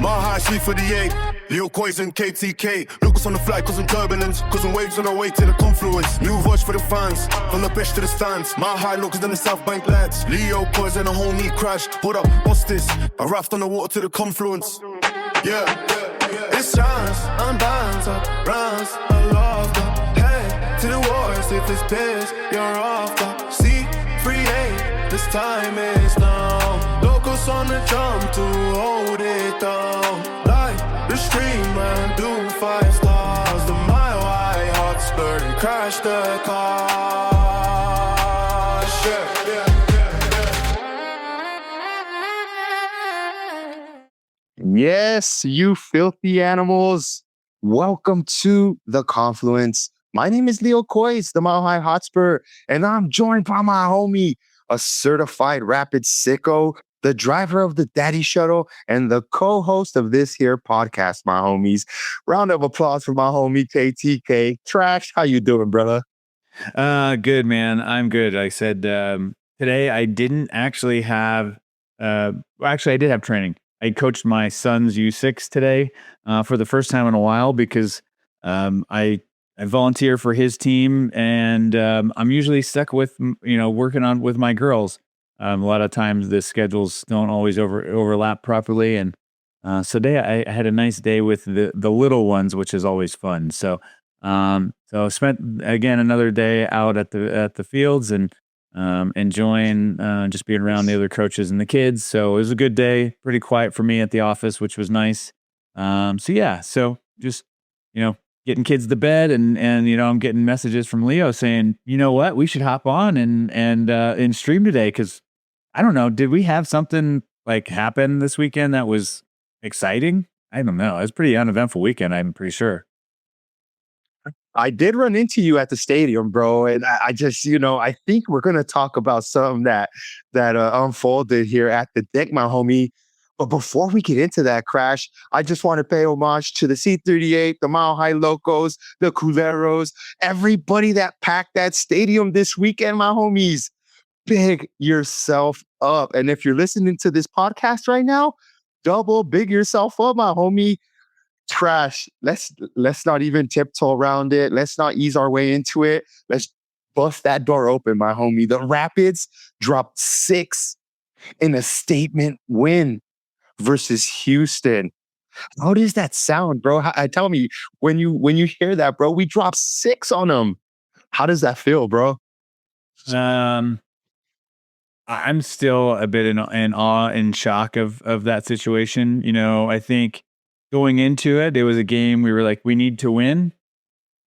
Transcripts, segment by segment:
My high C38, Leo Kois and KTK. Lucas on the flight, causing turbulence, causing waves on our way to the Confluence. New voice for the fans, from the pitch to the stands. My high locals than the South Bank lads. Leo Kois and a homie crashed. Hold up, what's this? A raft on the water to the Confluence. Yeah. It's chance, I'm bound up, rounds, I love that. Head to the wars, if it's this, you're off the C38, this time is now. Locals on the jump to hold it down. Like the stream and do 5 stars. The mile high Hotspur and crash the car. Yes, you filthy animals. Welcome to the Confluence. My name is Leo Kois, the Mile High Hotspur, and I'm joined by my homie, a certified rapid sicko, the driver of the Daddy Shuttle, and the co-host of this here podcast, my homies. Round of applause for my homie KTK. Trash, how you doing, brother? Good, man. I'm good. I said today I didn't actually have, actually I did have training. I coached my son's U6 today for the first time in a while because I volunteer for his team, and I'm usually stuck with working on with my girls. A lot of times the schedules don't always overlap properly, and so today I had a nice day with the little ones, which is always fun. So I spent again another day out at the fields and enjoying just being around the other coaches and the kids. So it was a good day, pretty quiet for me at the office, which was nice. So just, getting kids to bed and I'm getting messages from Leo saying, you know what, we should hop on and stream today. Cause I don't know, did we have something like happen this weekend that was exciting? I don't know. It was a pretty uneventful weekend, I'm pretty sure. I did run into you at the stadium, bro, and I just, I think we're gonna talk about something that unfolded here at the deck, my homie. But before we get into that, Crash, I just want to pay homage to the C38, the Mile High Locos, the Culeros, everybody that packed that stadium this weekend, my homies. Big yourself up, and if you're listening to this podcast right now, double big yourself up, my homie. Trash. Let's not even tiptoe around it. Let's not ease our way into it. Let's bust that door open, my homie. The Rapids dropped 6 in a statement win versus Houston. How does that sound, bro? Tell me when you hear that, bro. We dropped 6 on them. How does that feel, bro? I'm still a bit in awe and shock of that situation. I think going into it, it was a game we were like, we need to win.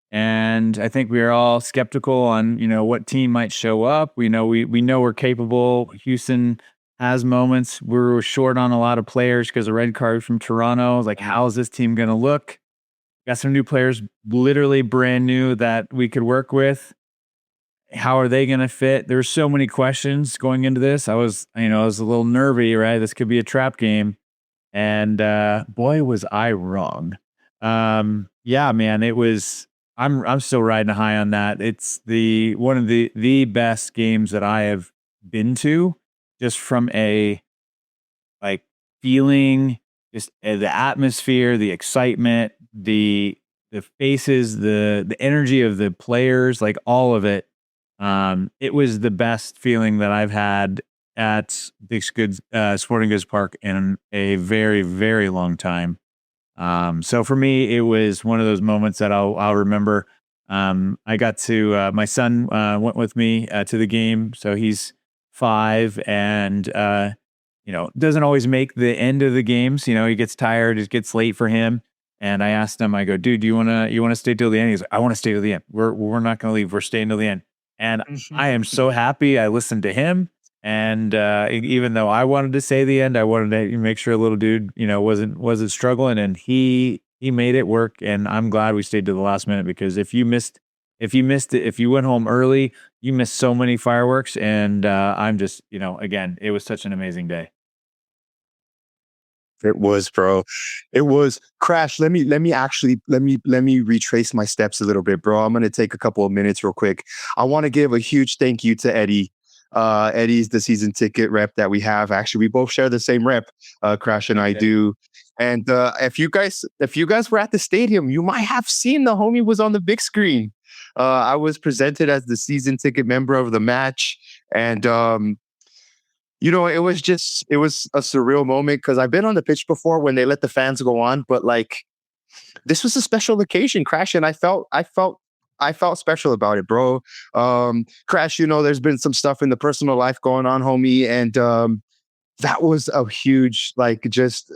And I think we were all skeptical on, what team might show up. We know we're capable. Houston has moments. We were short on a lot of players because of red card from Toronto. I was like, how is this team going to look? Got some new players, literally brand new that we could work with. How are they going to fit? There were so many questions going into this. I was a little nervy, right? This could be a trap game. And boy, was I wrong. Yeah, man, it was. I'm still riding high on that. It's one of the best games that I have been to, just from a feeling, just the atmosphere, the excitement, the faces, the energy of the players, like all of it. It was the best feeling that I've had at Dick's Goods Sporting Goods Park in a very, very long time. So for me, it was one of those moments that I'll remember. I got to my son went with me to the game, so he's 5 and doesn't always make the end of the games. He gets tired, it gets late for him. And I asked him, I go, dude, do you wanna stay till the end? He's like, I want to stay till the end. We're not gonna leave. We're staying till the end. And I am so happy I listened to him. And even though I wanted to say the end, I wanted to make sure a little dude, wasn't struggling, and he made it work. And I'm glad we stayed to the last minute, because if you missed it, if you went home early, you missed so many fireworks. And I'm just, again, it was such an amazing day. It was, bro. It was. Crash, let me retrace my steps a little bit, bro. I'm gonna take a couple of minutes real quick. I want to give a huge thank you to Eddie. Eddie's the season ticket rep that we have. Actually, we both share the same rep. Crash and I do. And if you guys were at the stadium, you might have seen the homie was on the big screen. I was presented as the season ticket member of the match, and it was a surreal moment because I've been on the pitch before when they let the fans go on, but like this was a special occasion, Crash, and I felt special about it, bro. Crash, there's been some stuff in the personal life going on, homie, and that was a huge, like, just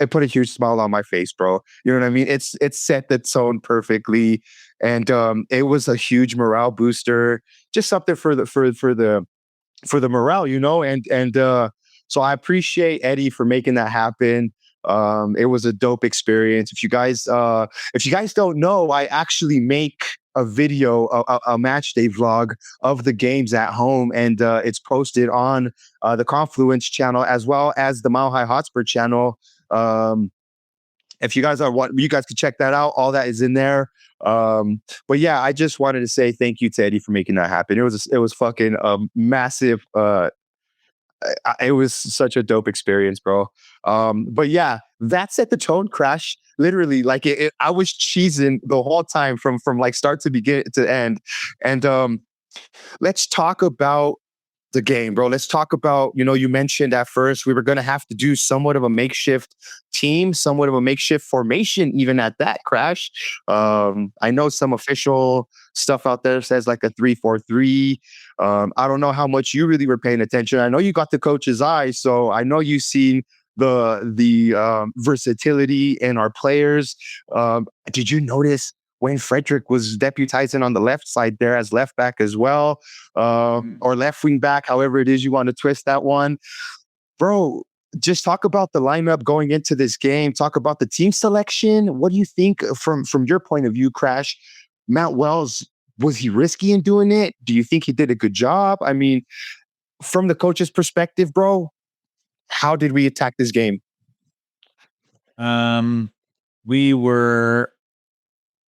it put a huge smile on my face, bro. You know what I mean? It's set the tone perfectly, and it was a huge morale booster, just something for the morale, and so I appreciate Eddie for making that happen. It was a dope experience. If you guys don't know, I actually make a video, a match day vlog of the games at home, and it's posted on the Confluence channel as well as the Mile High Hotspur channel. If you guys you guys can check that out. All that is in there. But yeah, I just wanted to say thank you to Eddie for making that happen. It was fucking massive. It was such a dope experience, bro. But yeah, that set the tone, Crash. Literally, like I was cheesing the whole time from like start to begin to end. And let's talk about the game, bro. Let's talk about, you mentioned at first we were going to have to do somewhat of a makeshift team, somewhat of a makeshift formation, even at that, Crash. I know some official stuff out there says like a 3-4-3. I don't know how much you really were paying attention. I know you got the coach's eye, so I know you've seen the versatility in our players. Did you notice Wayne Frederick was deputizing on the left side there as left back as well, or left wing back, however it is you want to twist that one. Bro, just talk about the lineup going into this game. Talk about the team selection. What do you think from your point of view, Crash? Matt Wells, was he risky in doing it? Do you think he did a good job? I mean, from the coach's perspective, bro, how did we attack this game? We were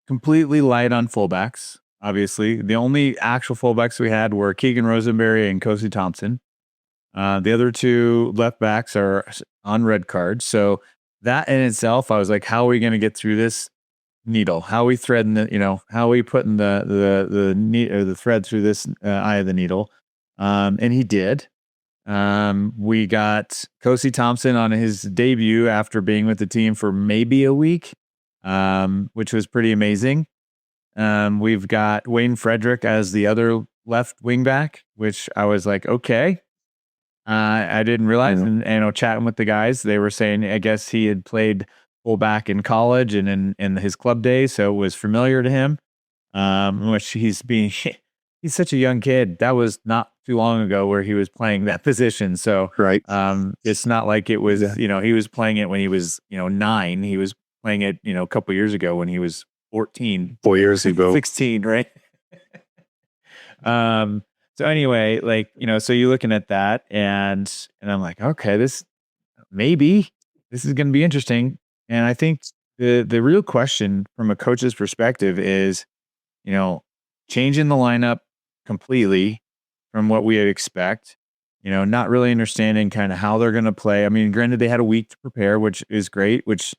completely light on fullbacks. Obviously, the only actual fullbacks we had were Keegan Rosenberry and Kosi Thompson. The other two left backs are on red cards. So that in itself, I was like, how are we going to get through this needle? How are we threading how are we putting the thread through this eye of the needle? And he did. We got Kosi Thompson on his debut after being with the team for maybe a week, which was pretty amazing. We've got Wayne Frederick as the other left wing back, which I was like, okay. I didn't realize, and chatting with the guys, they were saying, I guess he had played fullback in college and in his club days, so it was familiar to him. Which he's such a young kid. That was not too long ago where he was playing that position. So right. It's not like it was, he was playing it when he was, 9. He was playing it, a couple years ago when he was 14. 4 years ago. 16, right? So anyway, so you're looking at that and I'm like, okay, this is going to be interesting. And I think the real question from a coach's perspective is, changing the lineup completely from what we would expect, not really understanding kind of how they're going to play. I mean, granted, they had a week to prepare, which is great, which,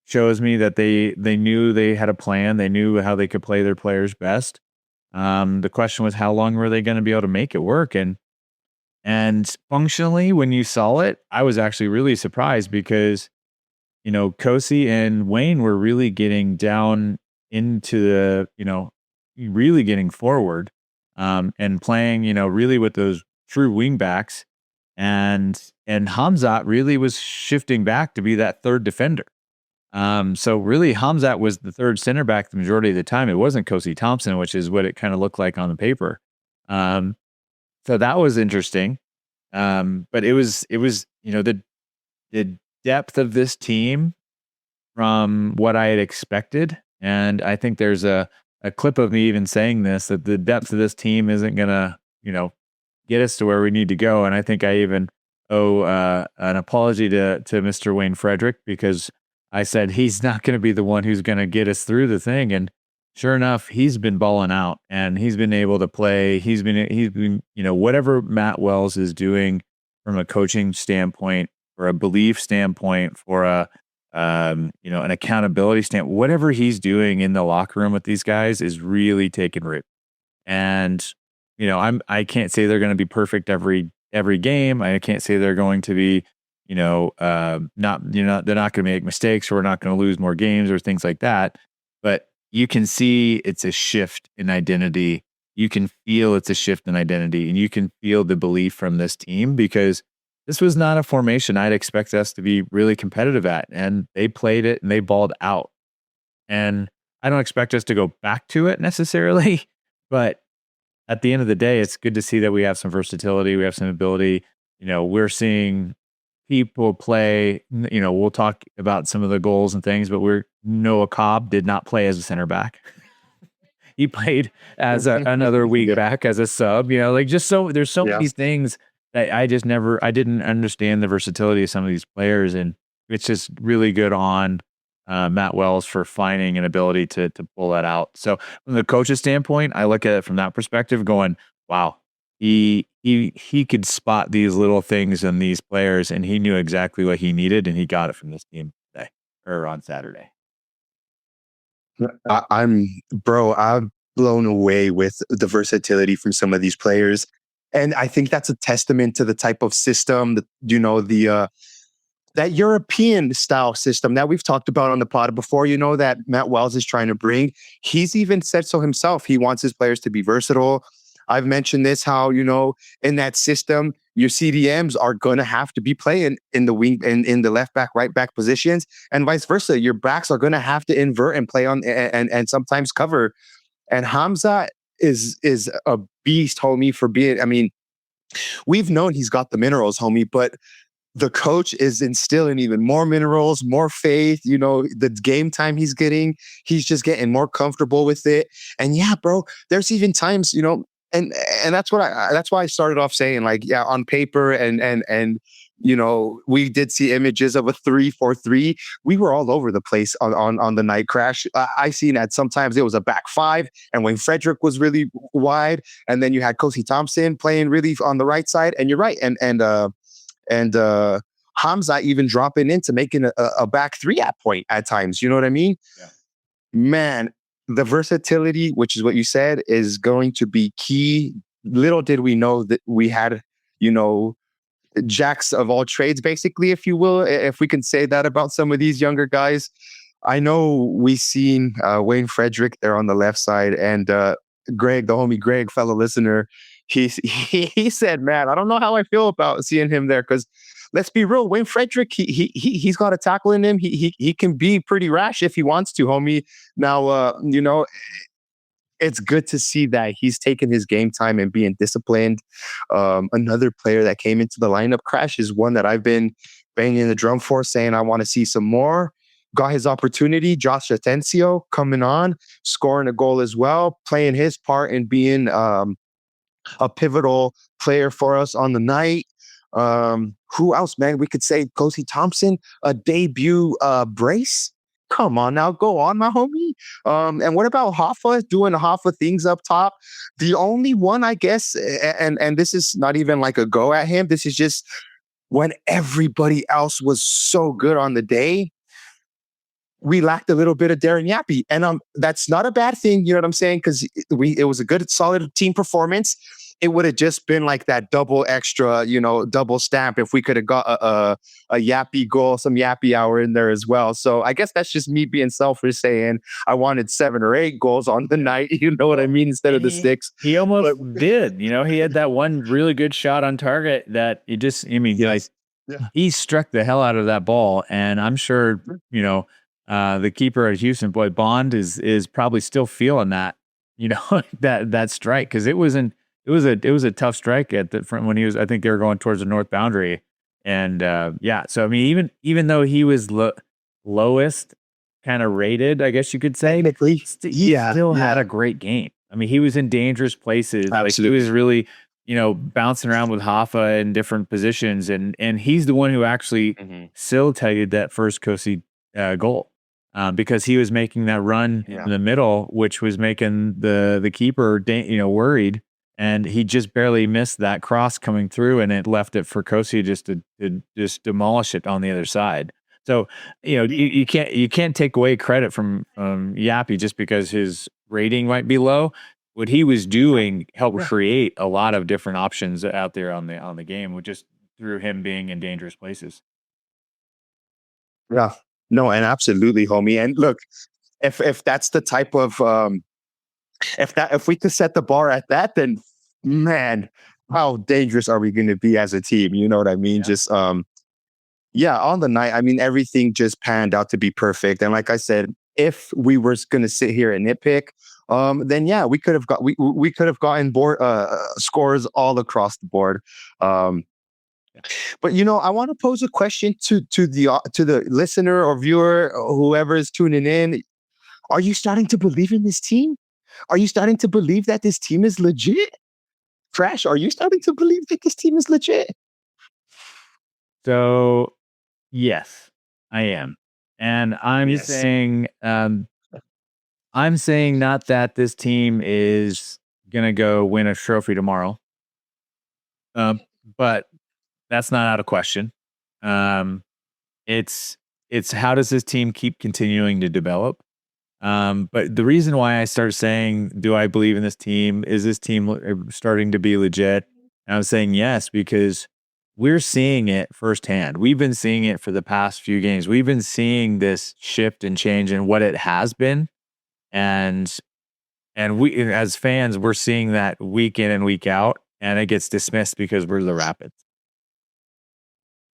shows me that they knew they had a plan. They knew how they could play their players best. The question was, how long were they going to be able to make it work? And functionally, when you saw it, I was actually really surprised because, Kosi and Wayne were really getting down into the, really getting forward, and playing, really with those true wingbacks, and Hamzat really was shifting back to be that third defender. So really Hamzat was the third center back the majority of the time. It wasn't Kosi Thompson, which is what it kind of looked like on the paper. So that was interesting. But it was, the depth of this team from what I had expected. And I think there's a clip of me even saying this, that the depth of this team isn't going to, get us to where we need to go. And I think I even owe an apology to Mr. Wayne Frederick, because I said he's not going to be the one who's going to get us through the thing. And sure enough, he's been balling out and he's been able to play. He's been, whatever Matt Wells is doing from a coaching standpoint, for a belief standpoint, for a an accountability standpoint, whatever he's doing in the locker room with these guys is really taking root. And I can't say they're going to be perfect every game. I can't say they're going to be not they're not going to make mistakes, or we're not going to lose more games or things like that. But you can see it's a shift in identity. You can feel it's a shift in identity, and you can feel the belief from this team, because this was not a formation I'd expect us to be really competitive at. And they played it and they balled out. And I don't expect us to go back to it necessarily, but at the end of the day, it's good to see that we have some versatility. We have some ability. We're seeing people play, we'll talk about some of the goals and things, but Noah Cobb did not play as a center back. He played as another weak back, as a sub, there's so many things that I didn't understand the versatility of some of these players. And it's just really good on Matt Wells for finding an ability to pull that out. So from the coach's standpoint, I look at it from that perspective going, wow, he could spot these little things in these players, and he knew exactly what he needed, and he got it from this team today, or on Saturday. I'm blown away with the versatility from some of these players. And I think that's a testament to the type of system that, that European style system that we've talked about on the pod before, that Matt Wells is trying to bring. He's even said so himself. He wants his players to be versatile. I've mentioned this, how, in that system, your CDMs are going to have to be playing in the wing and in the left back, right back positions, and vice versa. Your backs are going to have to invert and play on and sometimes cover. And Hamza is a beast, homie, for being, we've known he's got the minerals, homie, but the coach is instilling even more minerals, more faith, the game time he's just getting more comfortable with it. And yeah, bro, there's even times, and that's why I started off saying, on paper and we did see images of a 3-4-3. We were all over the place on the night crash. I seen that sometimes it was a back five, and when Frederick was really wide, and then you had Kosi Thompson playing really on the right side. And you're right, and Hamza even dropping into making a back three at point at times. You know what I mean? Yeah. Man, the versatility, which is what you said, is going to be key. Little did we know that we had, jacks of all trades, basically, if you will, if we can say that about some of these younger guys. I know we seen Wayne Frederick there on the left side, and Greg, the homie Greg, fellow listener, he said, man, I don't know how I feel about seeing him there, because let's be real, Wayne Frederick, he's got a tackle in him. He can be pretty rash if he wants to, homie. Now, it's good to see that he's taking his game time and being disciplined. Another player that came into the lineup, Crash, is one that I've been banging the drum for, saying I want to see some more. Got his opportunity. Josh Atencio coming on, scoring a goal as well, playing his part in being a pivotal player for us on the night. Who else, man? We could say Kosi Thompson, a debut brace. Come on now, go on, my homie. And what about Hoffa doing Hoffa things up top? The only one, I guess, and this is not even like a go at him. This is just when everybody else was so good on the day, we lacked a little bit of Darren Yappy. And that's not a bad thing, you know what I'm saying? Because it was a good, solid team performance. It would have just been like that double extra, double stamp if we could have got a Yappy goal, some Yappy hour in there as well. So I guess that's just me being selfish, saying I wanted 7 or 8 goals on the night, you know what I mean, instead of the 6. He almost did. He had that one really good shot on target that he struck the hell out of that ball. And I'm sure, the keeper at Houston, boy, Bond is probably still feeling that, that strike, because it was a tough strike at the front when he was. I think they were going towards the north boundary, and So even though he was lowest kind of rated, I guess you could say, he still had a great game. I mean, he was in dangerous places. Absolutely. Like, he was really bouncing around with Hoffa in different positions, and he's the one who actually still tagged that first Kosi goal. Because he was making that run in the middle, which was making the keeper, worried. and he just barely missed that cross coming through, and it left it for Kosi just to just demolish it on the other side. So, you can't take away credit from Yappy just because his rating might be low. What he was doing helped create a lot of different options out there on the game, just through him being in dangerous places. Yeah. No, and absolutely, homie. And look, if that's the type of if we could set the bar at that, then man, how dangerous are we going to be as a team? You know what I mean? Yeah. Just yeah, on the night, I mean, everything just panned out to be perfect. And like I said, if we were going to sit here and nitpick, then yeah, we could have gotten board scores all across the board. But I want to pose a question to the listener or viewer, or whoever is tuning in. Are you starting to believe in this team? Are you starting to believe that this team is legit? Crash, are you starting to believe that this team is legit? So, yes, I am. And I'm saying not that this team is going to go win a trophy tomorrow. But that's not out of question. It's how does this team keep continuing to develop? But the reason why I start saying, do I believe in this team? Is this team starting to be legit? And I'm saying yes, because we're seeing it firsthand. We've been seeing it for the past few games. We've been seeing this shift and change in what it has been. And we, as fans, we're seeing that week in and week out, and it gets dismissed because we're the Rapids.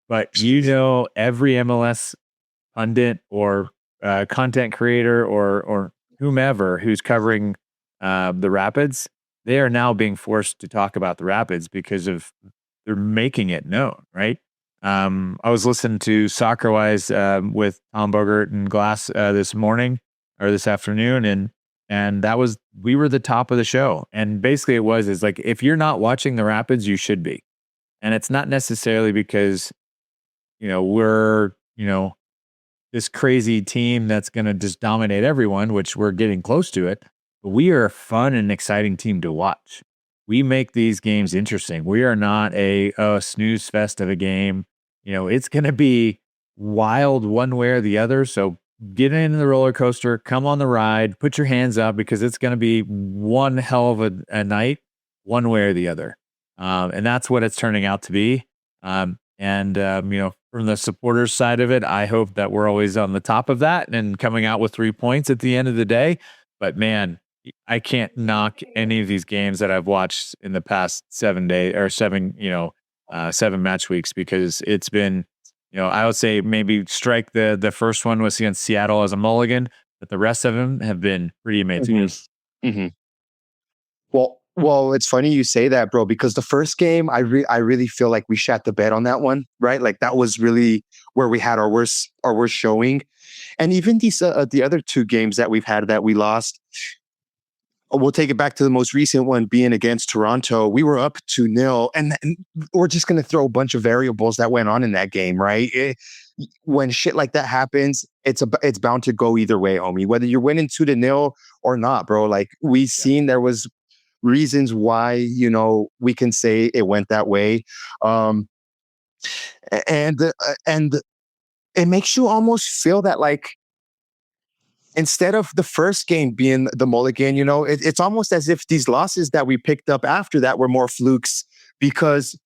But every MLS pundit or content creator or whomever who's covering the Rapids, they are now being forced to talk about the Rapids because they're making it known, right? I was listening to Soccer Wise with Tom Bogert and Glass this morning or this afternoon, and we were the top of the show. And basically it is like, if you're not watching the Rapids, you should be. And it's not necessarily because we're this crazy team that's going to just dominate everyone, which we're getting close to it. But we are a fun and exciting team to watch. We make these games interesting. We are not a snooze fest of a game. It's going to be wild one way or the other. So get in the roller coaster, come on the ride, put your hands up, because it's going to be one hell of a night, one way or the other. And that's what it's turning out to be. From the supporters side of it, I hope that we're always on the top of that and coming out with 3 points at the end of the day. But man, I can't knock any of these games that I've watched in the past 7 days or 7 match weeks, because it's been, I would say maybe strike the first one was against Seattle as a mulligan, but the rest of them have been pretty amazing. Mm-hmm. Mm-hmm. Well, it's funny you say that, bro, because the first game, I really feel like we shat the bed on that one, right? Like that was really where we had our worst showing. And even these the other two games that we've had that we lost, we'll take it back to the most recent one being against Toronto. We were up 2-0, and we're just going to throw a bunch of variables that went on in that game, right? When shit like that happens, it's bound to go either way, homie, whether you're winning 2-0 or not, bro. Like we've seen there was reasons why, we can say it went that way. And it makes you almost feel that, like, instead of the first game being the mulligan, it's almost as if these losses that we picked up after that were more flukes, because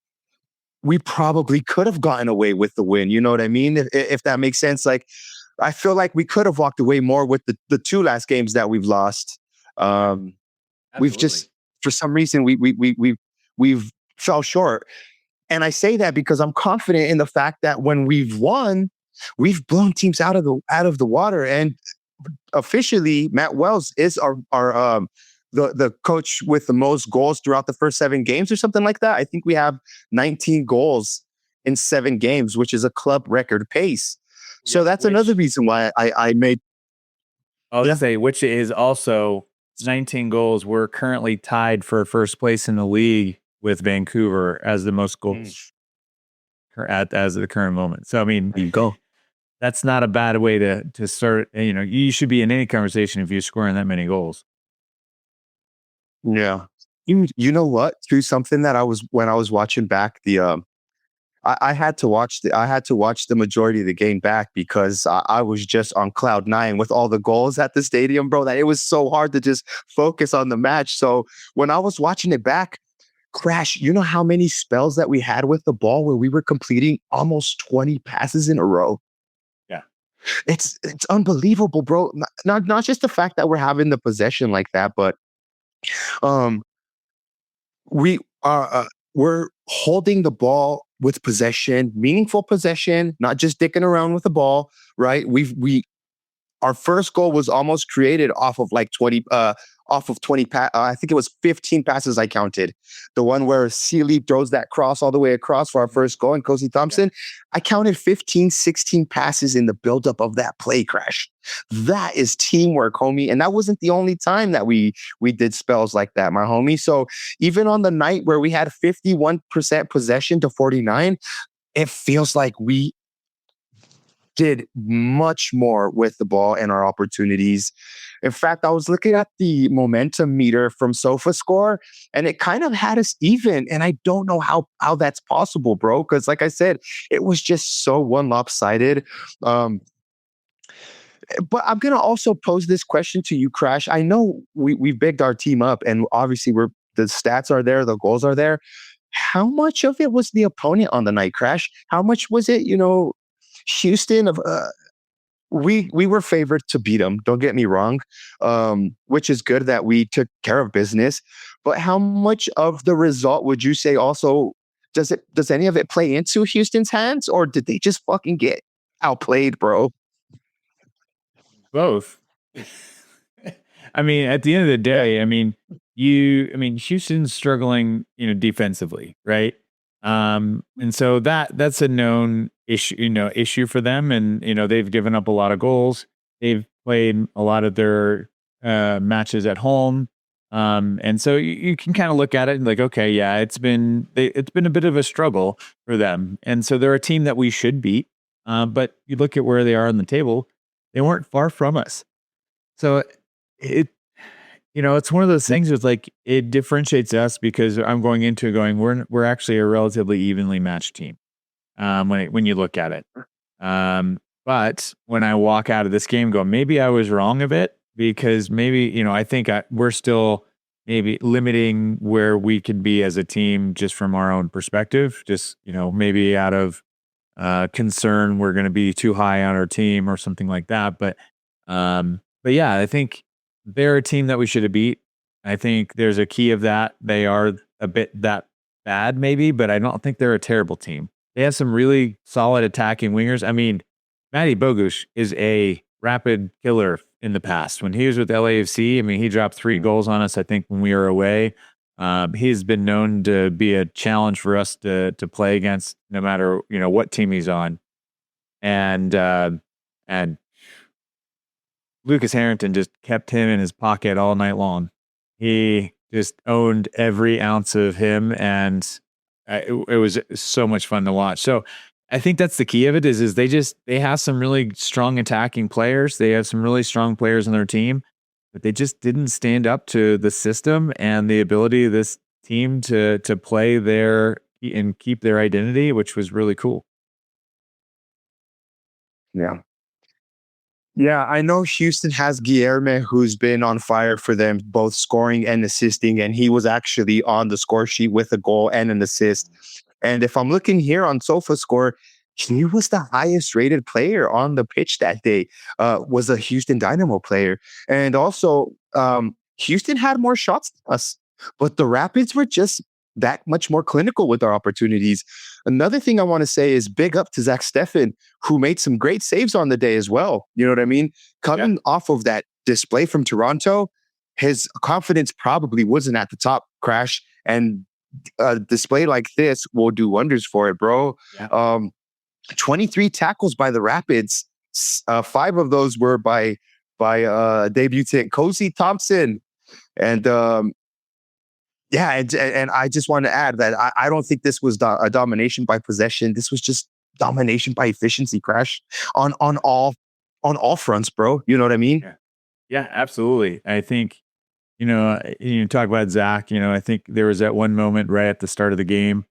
we probably could have gotten away with the win. You know what I mean? If that makes sense. Like, I feel like we could have walked away more with the two last games that we've lost. We've just, for some reason, we've fell short. And I say that because I'm confident in the fact that when we've won, we've blown teams out of the water. And officially, Matt Wells is our the coach with the most goals throughout the first 7 games or something like that. I think we have 19 goals in 7 games, which is a club record pace. So that's another reason why I made. I'll say, which is also 19 goals. We're currently tied for first place in the league with Vancouver as the most goals as of the current moment. So, I mean, you go. That's not a bad way to start. You should be in any conversation if you're scoring that many goals. Yeah. You know what? Through something that when I was watching back I had to watch the majority of the game back because I was just on cloud nine with all the goals at the stadium, bro, that it was so hard to just focus on the match. So when I was watching it back, Crash, you know how many spells that we had with the ball where we were completing almost 20 passes in a row? Yeah. It's unbelievable, bro. Not just the fact that we're having the possession like that, but um we are we're holding the ball with possession, meaningful possession, not just dicking around with the ball, right? We our first goal was almost created off of like 20 I think it was 15 passes I counted. The one where Sealy throws that cross all the way across for our first goal and Kosi Thompson. I counted 15, 16 passes in the buildup of that play, Crash. That is teamwork, homie. And that wasn't the only time that we did spells like that, my homie. So even on the night where we had 51% possession to 49, it feels like we did much more with the ball and our opportunities. In fact, I was looking at the momentum meter from SofaScore, and it kind of had us even. And I don't know how that's possible, bro. Because, like I said, it was just so one lopsided. But I'm gonna also pose this question to you, Crash. I know we've bigged our team up, and obviously the stats are there, the goals are there. How much of it was the opponent on the night, Crash? How much was it, Houston of we were favored to beat them. Don't get me wrong, which is good that we took care of business. But how much of the result would you say also does any of it play into Houston's hands, or did they just fucking get outplayed, bro? Both. I mean, at the end of the day, Houston's struggling, defensively, right? And so that's a known issue for them. And, they've given up a lot of goals. They've played a lot of their matches at home. And so you can kind of look at it and like, okay, yeah, it's been a bit of a struggle for them. And so they're a team that we should beat. But you look at where they are on the table, they weren't far from us. So it's one of those things. It's like it differentiates us because I'm going into it going, we're actually a relatively evenly matched team. When you look at it, but when I walk out of this game, go, maybe I was wrong a bit because maybe I think we're still maybe limiting where we could be as a team just from our own perspective. Just maybe out of concern we're going to be too high on our team or something like that. But yeah, I think they're a team that we should have beat. I think there's a key of that. They are a bit that bad maybe, but I don't think they're a terrible team. They have some really solid attacking wingers. I mean, Matty Bogusz is a rapid killer in the past. When he was with LAFC, he dropped 3 goals on us, I think, when we were away. He's been known to be a challenge for us to play against no matter, what team he's on. And Lucas Harrington just kept him in his pocket all night long. He just owned every ounce of him, and it was so much fun to watch. So I think that's the key of it is they have some really strong attacking players. They have some really strong players on their team, but they just didn't stand up to the system and the ability of this team to play their and keep their identity, which was really cool. Yeah. Yeah, I know Houston has Guilherme, who's been on fire for them, both scoring and assisting, and he was actually on the score sheet with a goal and an assist. And if I'm looking here on SofaScore, he was the highest rated player on the pitch that day, was a Houston Dynamo player. And also, Houston had more shots than us, but the Rapids were just that much more clinical with our opportunities. Another thing I want to say is big up to Zach Steffen, who made some great saves on the day as well. You know what I mean? Coming off of that display from Toronto, his confidence probably wasn't at the top, Crash. And a display like this will do wonders for it, bro. Yeah. 23 tackles by the Rapids. 5 of those were by debutant Kosi Thompson. And and I just want to add that I don't think this was a domination by possession. This was just domination by efficiency, Crash, on all fronts, bro. You know what I mean? Yeah, absolutely. I think You talk about Zach, I think there was that one moment right at the start of the game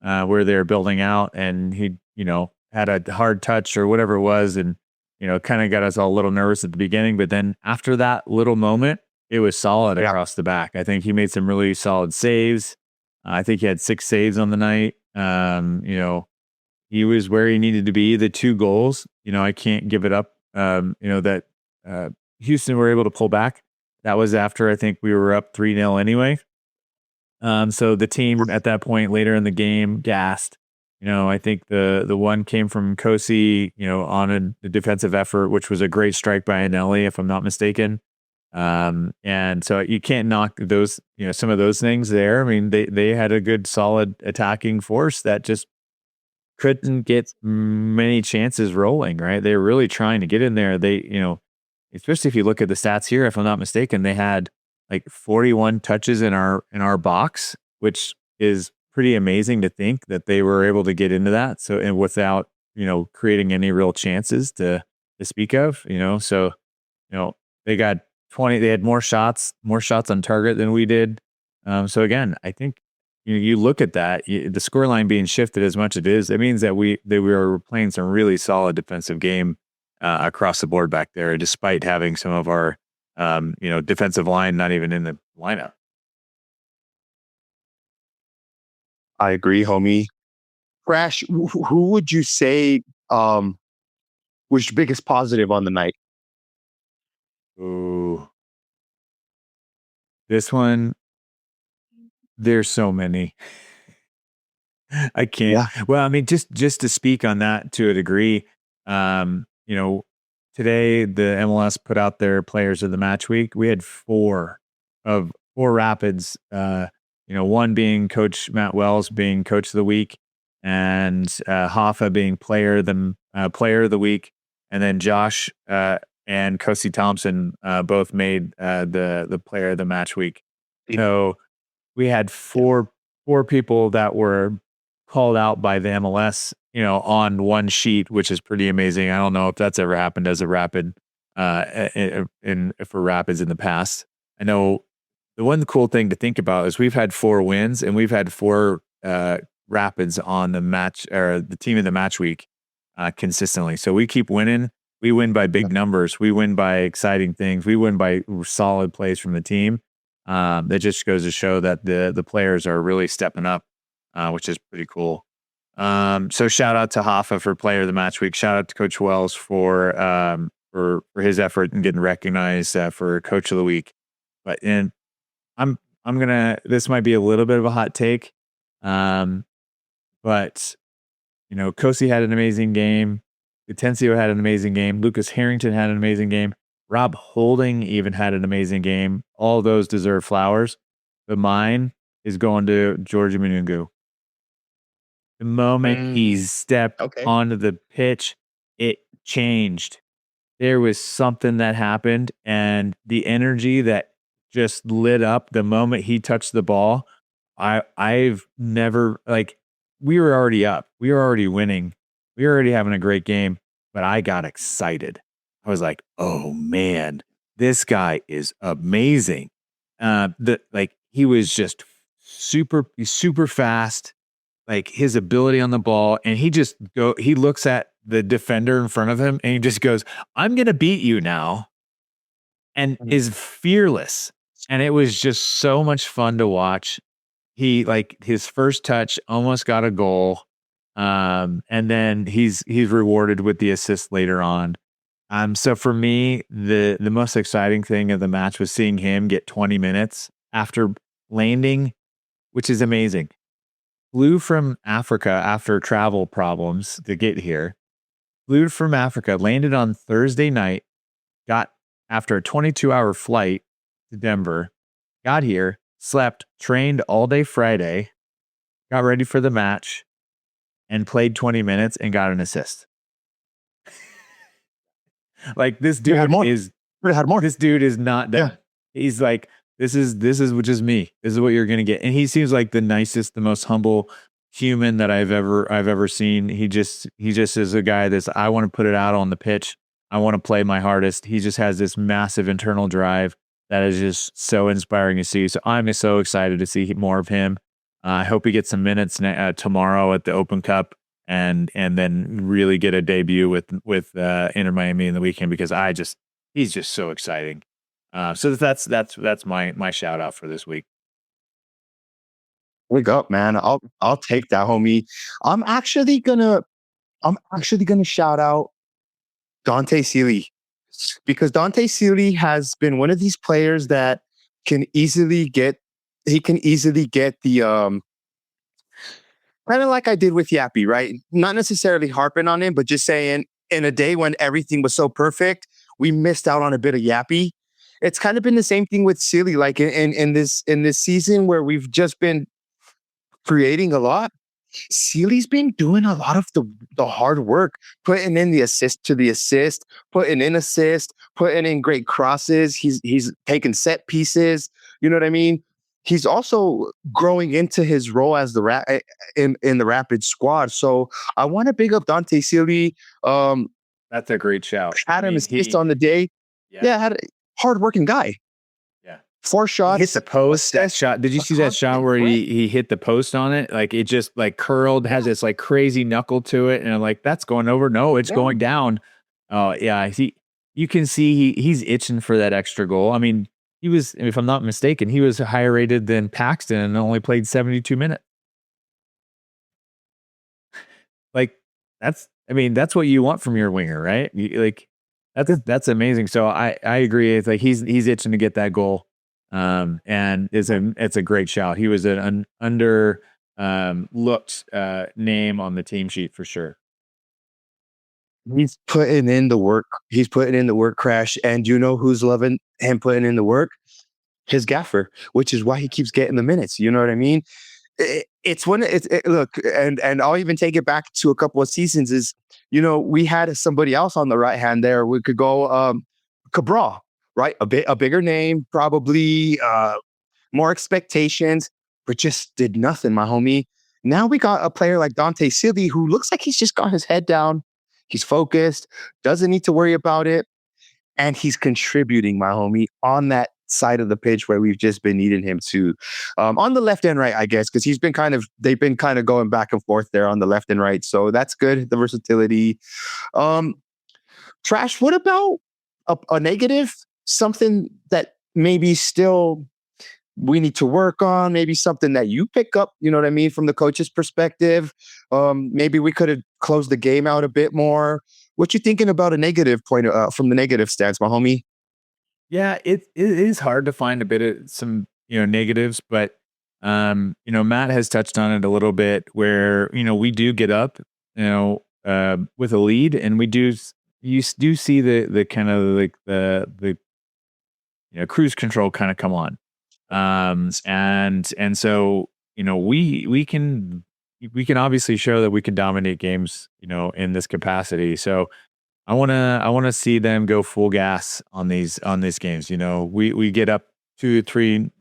where they were building out and he, had a hard touch or whatever it was. And, kind of got us all a little nervous at the beginning. But then after that little moment, it was solid across the back. I think he made some really solid saves. I think he had 6 saves on the night. He was where he needed to be. The 2 goals, I can't give it up. That Houston were able to pull back. That was after I think we were up 3-0 anyway. So the team at that point later in the game gassed. I think the one came from Kosi, on a defensive effort, which was a great strike by Anelli, if I'm not mistaken. And so you can't knock those, some of those things there. I mean, they had a good, solid attacking force that just couldn't get many chances rolling, right? They were really trying to get in there. They, especially if you look at the stats here, if I'm not mistaken, they had like 41 touches in our box, which is pretty amazing to think that they were able to get into that. So, and without, creating any real chances to speak of, so, they got 20, they had more shots on target than we did. So again, I think, you look at that, the scoreline being shifted as much as it is, it means that we were playing some really solid defensive game across the board back there, despite having some of our, defensive line not even in the lineup. I agree, homie. Crash, who would you say was your biggest positive on the night? Ooh. This one, there's so many. I can't. Yeah. Well, I mean, just to speak on that to a degree, today the MLS put out their players of the match week. We had 4 Rapids, one being Coach Matt Wells being coach of the week, and Hoffa being player of the week, and then Josh and Kosi Thompson both made the player of the match week. So we had four people that were called out by the MLS, on one sheet, which is pretty amazing. I don't know if that's ever happened as a Rapid for Rapids in the past. I know the one cool thing to think about is we've had 4 wins and we've had 4 Rapids on the match or the team in the match week consistently. So we keep winning. We win by big numbers. We win by exciting things. We win by solid plays from the team. That just goes to show that the players are really stepping up, which is pretty cool. So shout out to Hoffa for player of the match week. Shout out to Coach Wells for his effort in getting recognized for coach of the week. But I'm gonna, this might be a little bit of a hot take. But Kosi had an amazing game. Atencio had an amazing game. Lucas Harrington had an amazing game. Rob Holding even had an amazing game. All those deserve flowers. But mine is going to George Munungu. The moment he stepped onto the pitch, it changed. There was something that happened, and the energy that just lit up the moment he touched the ball. I've never, we were already up. We were already winning. We were already having a great game, but I got excited. I was like, oh man, this guy is amazing. He was just super fast. Like his ability on the ball, and he looks at the defender in front of him and he just goes, I'm going to beat you now. And is fearless. And it was just so much fun to watch. He, his first touch almost got a goal. And then he's rewarded with the assist later on. So for me, the most exciting thing of the match was seeing him get 20 minutes after landing, which is amazing. Flew from Africa after travel problems to get here. Flew from Africa, landed on Thursday night, got after a 22-hour flight to Denver, got here, slept, trained all day Friday, got ready for the match, and played 20 minutes and got an assist. This dude This dude is not done. Yeah. He's like, this is which is me. This is what you're gonna get. And he seems like the nicest, the most humble human that I've ever seen. He just is a guy that's, I want to put it out on the pitch. I want to play my hardest. He just has this massive internal drive that is just so inspiring to see. So I'm so excited to see more of him. I hope he gets some minutes tomorrow at the Open Cup, and then really get a debut with Inter Miami in the weekend, because he's just so exciting. So that's my shout out for this week. Wake up, man. I'll take that, homie. I'm actually gonna shout out Dante Sealy, because Dante Sealy has been one of these players that can easily get the kind of like I did with Yappy, right? Not necessarily harping on him, but just saying, in a day when everything was so perfect, we missed out on a bit of Yappy. It's kind of been the same thing with Sealy, like in this season where we've just been creating a lot. Sealy's been doing a lot of the hard work, putting in the assist to the assist, putting in great crosses. He's taking set pieces. You know what I mean? He's also growing into his role as in the Rapid squad. So I want to big up Dante Sealy. That's a great shout. Had him assist on the day. Yeah, had a hardworking guy. 4 shots. He hit the post. That shot. Did you see that shot where he hit the post on it? Like, it just like curled, has this like crazy knuckle to it, and I'm like, that's going over. No, it's going down. Oh yeah, you can see he's itching for that extra goal. I mean, he was, if I'm not mistaken, he was higher rated than Paxton and only played 72 minutes. Like, that's what you want from your winger, right? That's amazing. So I agree. It's like he's itching to get that goal. And it's a great shout. He was an under looked name on the team sheet for sure. He's putting in the work. He's putting in the work, Crash. And you know who's loving him putting in the work? His gaffer, which is why he keeps getting the minutes. You know what I mean? Look, and I'll even take it back to a couple of seasons. Is, we had somebody else on the right hand there. We could go Cabral. Right, a bigger name, probably more expectations, but just did nothing, my homie. Now we got a player like Dante Sealy, who looks like he's just got his head down. He's focused, doesn't need to worry about it, and he's contributing, my homie, on that side of the pitch where we've just been needing him to, on the left and right, I guess, because they've been kind of going back and forth there on the left and right. So that's good. The versatility. Trash. What about a negative? Something that maybe still we need to work on, maybe something that you pick up, you know what I mean, from the coach's perspective. Maybe we could have closed the game out a bit more. What you thinking about a negative point from the negative stance, my homie? Yeah, it is hard to find a bit of some, negatives, but Matt has touched on it a little bit where, we do get up, with a lead, and you do see the kind of like the cruise control kind of come on. And so, we can obviously show that we can dominate games, in this capacity. So I want to see them go full gas on these games. We get up 2-3-0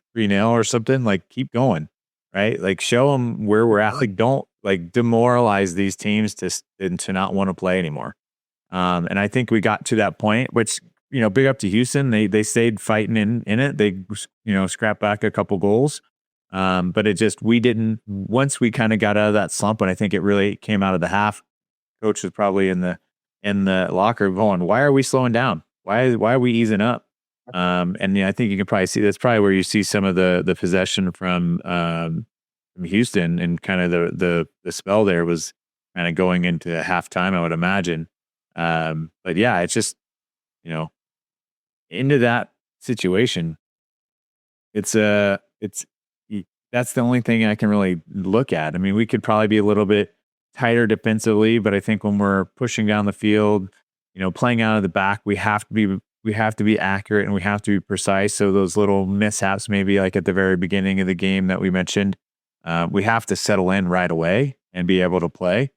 or something, like, keep going, right? Like, show them where we're at. Like, don't like demoralize these teams to not want to play anymore. And I think we got to that point, which, big up to Houston. They stayed fighting in it. They, scrapped back a couple goals. But we didn't, once we kind of got out of that slump, and I think it really came out of the half, coach was probably in the locker going, why are we slowing down? Why are we easing up? And I think you can probably see, that's probably where you see some of the possession from Houston, and kind of the spell there was kind of going into halftime, I would imagine. But yeah, it's just, into that situation, that's the only thing I can really look at. I mean, we could probably be a little bit tighter defensively, but I think when we're pushing down the field, playing out of the back, we have to be accurate, and we have to be precise. So those little mishaps, maybe like at the very beginning of the game that we mentioned, we have to settle in right away and be able to play.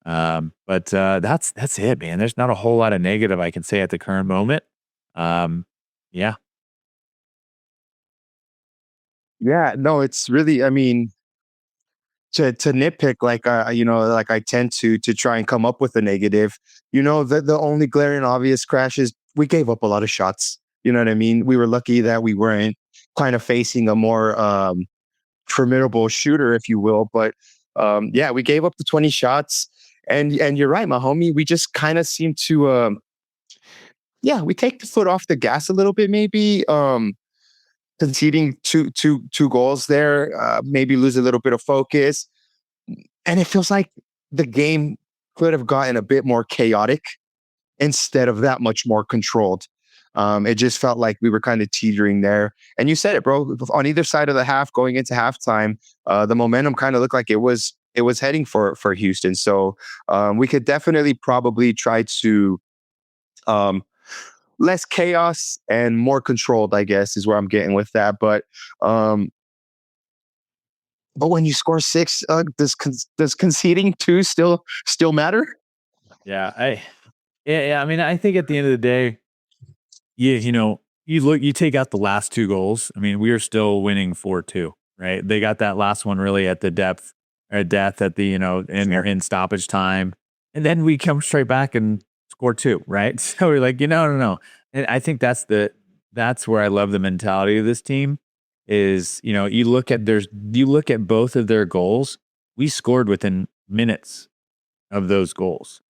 But that's it, man. There's not a whole lot of negative I can say at the current moment. Yeah. Yeah, no, it's really, I mean, to nitpick, like, like I tend to try and come up with a negative. The only glaring obvious Crash is we gave up a lot of shots. You know what I mean? We were lucky that we weren't kind of facing a more formidable shooter, if you will. But yeah, we gave up the 20 shots. And you're right, my homie. We just kind of seem to yeah, we take the foot off the gas a little bit, maybe. Conceding two goals there, maybe lose a little bit of focus. And it feels like the game could have gotten a bit more chaotic instead of that much more controlled. It just felt like we were kind of teetering there. And you said it, bro. On either side of the half, going into halftime, the momentum kind of looked like it was heading for Houston. So we could definitely probably try to less chaos and more controlled, I guess, is where I'm getting with that. But when you score 6, does conceding 2 still matter? Yeah, I mean, I think at the end of the day, you take out the last 2 goals. I mean, we are still winning 4-2, right? They got that last one really at the death at the in stoppage time, and then we come straight back and score 2, right? So we're like, no. And I think that's where I love the mentality of this team is, you look at both of their goals. We scored within minutes of those goals.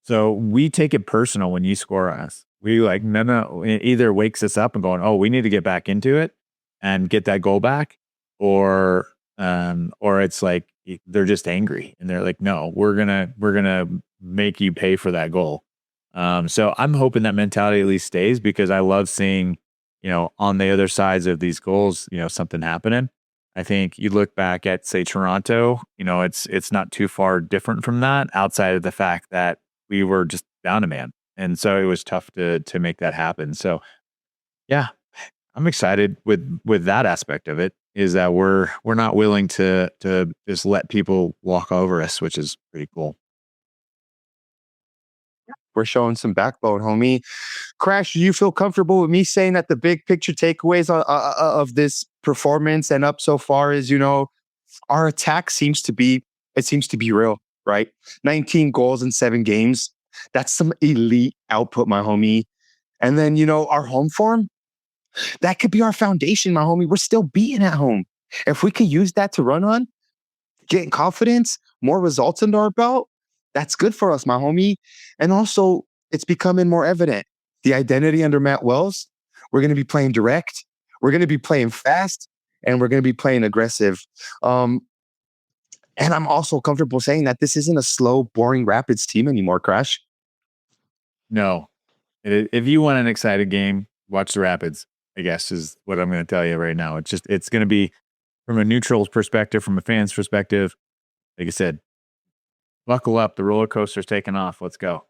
So we take it personal when you score on us. We like, no, it either wakes us up and going, oh, we need to get back into it and get that goal back, or it's like they're just angry and they're like, no, we're gonna make you pay for that goal. So I'm hoping that mentality at least stays, because I love seeing, on the other sides of these goals, something happening. I think you look back at, say, Toronto, it's not too far different from that, outside of the fact that we were just down a man. And so it was tough to make that happen. So yeah, I'm excited with that aspect of it, is that we're not willing to just let people walk over us, which is pretty cool. We're showing some backbone, homie. Crash, do you feel comfortable with me saying that the big picture takeaways of this performance and up so far is, our attack seems to be real, right? 19 goals in 7 games. That's some elite output, my homie. And then, our home form, that could be our foundation, my homie. We're still beating at home. If we could use that to run on, getting confidence, more results under our belt, that's good for us, my homie. And also, it's becoming more evident. The identity under Matt Wells, we're going to be playing direct, we're going to be playing fast, and we're going to be playing aggressive. And I'm also comfortable saying that this isn't a slow, boring Rapids team anymore, Crash. No. If you want an excited game, watch the Rapids, I guess, is what I'm going to tell you right now. It's going to be, from a neutral perspective, from a fan's perspective, like I said, buckle up. The roller coaster's taking off. Let's go.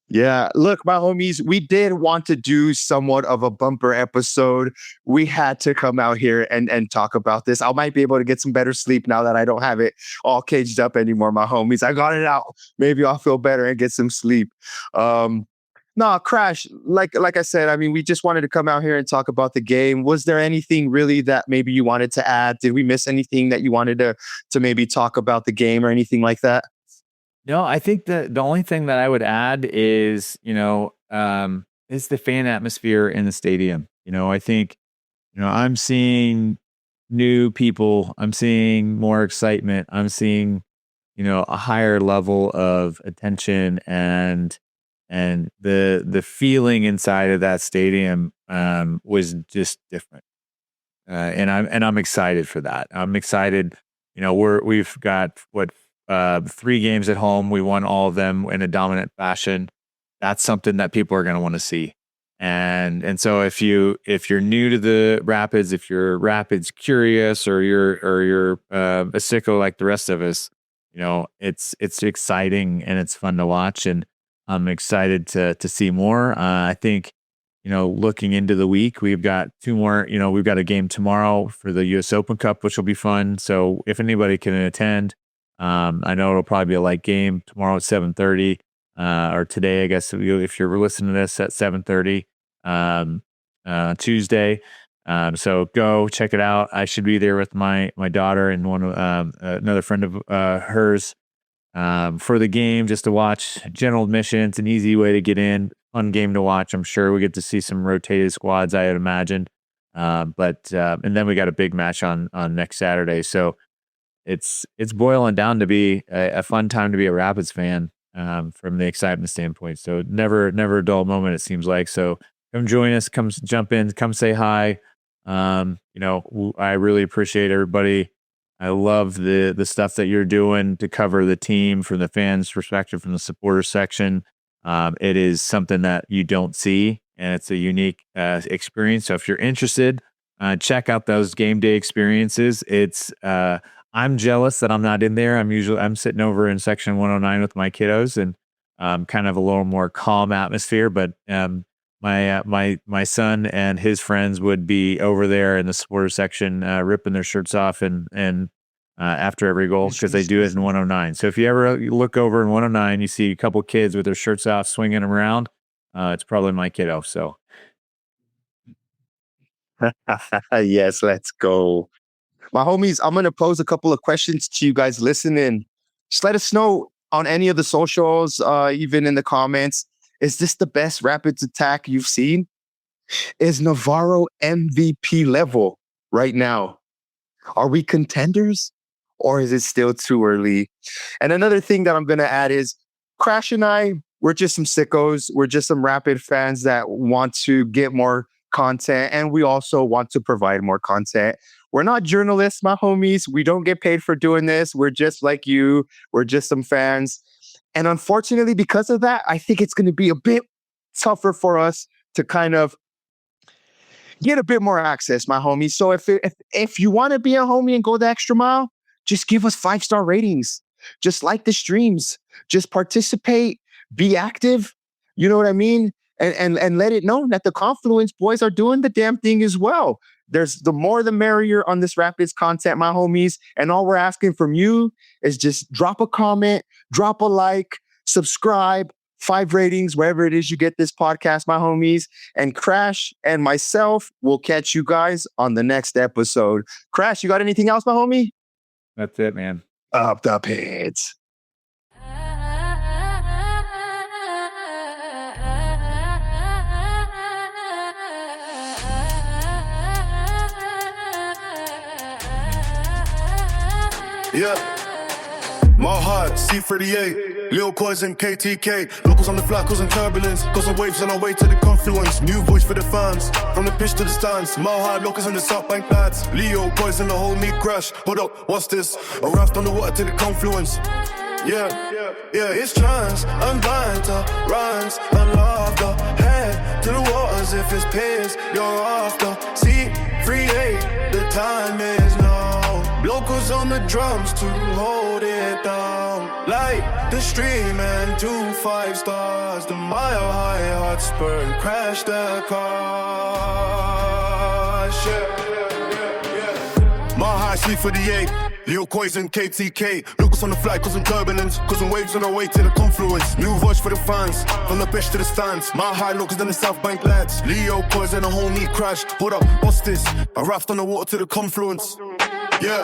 Yeah, look, my homies, we did want to do somewhat of a bumper episode. We had to come out here and talk about this. I might be able to get some better sleep now that I don't have it all caged up anymore, my homies. I got it out. Maybe I'll feel better and get some sleep. No, Crash, like I said, I mean, we just wanted to come out here and talk about the game. Was there anything really that maybe you wanted to add? Did we miss anything that you wanted to maybe talk about the game or anything like that? No, I think that the only thing that I would add is, is the fan atmosphere in the stadium. I think, I'm seeing new people. I'm seeing more excitement. I'm seeing, a higher level of attention, and the feeling inside of that stadium was just different. And I'm excited for that. I'm excited. We've got 3 games at home. We won all of them in a dominant fashion. That's something that people are going to want to see. And so if you're new to the Rapids, if you're Rapids curious, or you're a sicko like the rest of us, it's exciting and it's fun to watch, and I'm excited to see more. I think, looking into the week, we've got 2 more. We've got a game tomorrow for the U.S. Open Cup, which will be fun. So if anybody can attend, I know it'll probably be a light game tomorrow at 7:30, or today, I guess, if you're listening to this at 7:30, Tuesday. So go check it out. I should be there with my daughter and another friend of hers. for the game, just to watch. General admission, it's an easy way to get in. Fun game to watch. I'm sure we get to see some rotated squads, I had imagined. And then we got a big match on next Saturday. So it's boiling down to be a fun time to be a Rapids fan from the excitement standpoint. So never a dull moment, it seems like. So come join us, come jump in, come say hi. I really appreciate everybody. I love the stuff that you're doing to cover the team from the fans' perspective, from the supporter section. It is something that you don't see, and it's a unique experience. So if you're interested, check out those game day experiences. It's I'm jealous that I'm not in there. I'm sitting over in section 109 with my kiddos, and kind of a little more calm atmosphere. But my son and his friends would be over there in the supporter section, ripping their shirts off and after every goal, because they do it in 109. So if you ever look over in 109, you see a couple kids with their shirts off swinging them around. It's probably my kiddo. So yes, let's go. My homies, I'm going to pose a couple of questions to you guys listening. Just let us know on any of the socials, even in the comments. Is this the best Rapids attack you've seen? Is Navarro MVP level right now? Are we contenders, or is it still too early? And another thing that I'm going to add is Crash and I, we're just some sickos. We're just some Rapid fans that want to get more content, and we also want to provide more content. We're not journalists, my homies. We don't get paid for doing this. We're just like you. We're just some fans. And unfortunately, because of that, I think it's going to be a bit tougher for us to kind of get a bit more access, my homies. So if you want to be a homie and go the extra mile, just give us 5-star ratings. Just like the streams. Just participate. Be active. You know what I mean? And let it know that the Confluence boys are doing the damn thing as well. There's the more the merrier on this Rapids content, my homies. And all we're asking from you is just drop a comment, drop a like, subscribe, 5 ratings, wherever it is you get this podcast, my homies. And Crash and myself will catch you guys on the next episode. Crash, you got anything else, my homie? that's it, man. Up the pits. Yeah. My heart, C38, Lil Kois and KTK. Locals on the fly, causing turbulence. Causing waves on our way to the confluence. New voice for the fans, from the pitch to the stands. My heart, locals in the South Bank lads. Leo, Kois and the whole me crash. Hold up, what's this? A raft on the water to the confluence. Yeah, it's trance. I'm blind to rhymes and laughter. Head to the waters if it's piss you're after. C38, the time is now. Locals on the drums to hold it down. Like the stream and 2 5 stars. The mile high hot spur crash the car. My high C38, Lil Kois and KTK. Locals on the fly causing turbulence, causing waves on our way to the confluence. New voice for the fans, from the pitch to the stands. My high locals in the South Bank lads. Leo Kois and the whole knee crash. Hold up, what's this? A raft on the water to the confluence. Yeah,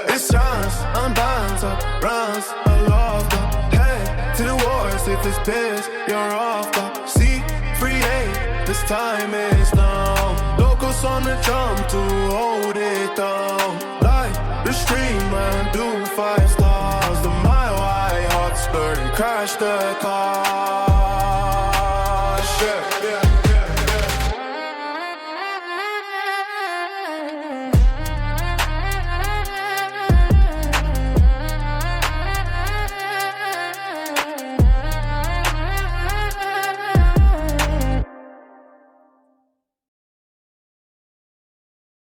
it's chance, I'm bound to rounds, I love the head to the wars. If it's piss, you're off the C38, this time is now. Locals on the drum to hold it down. Like the stream and do 5 stars. The mile high hot spur and crash the car. Shit.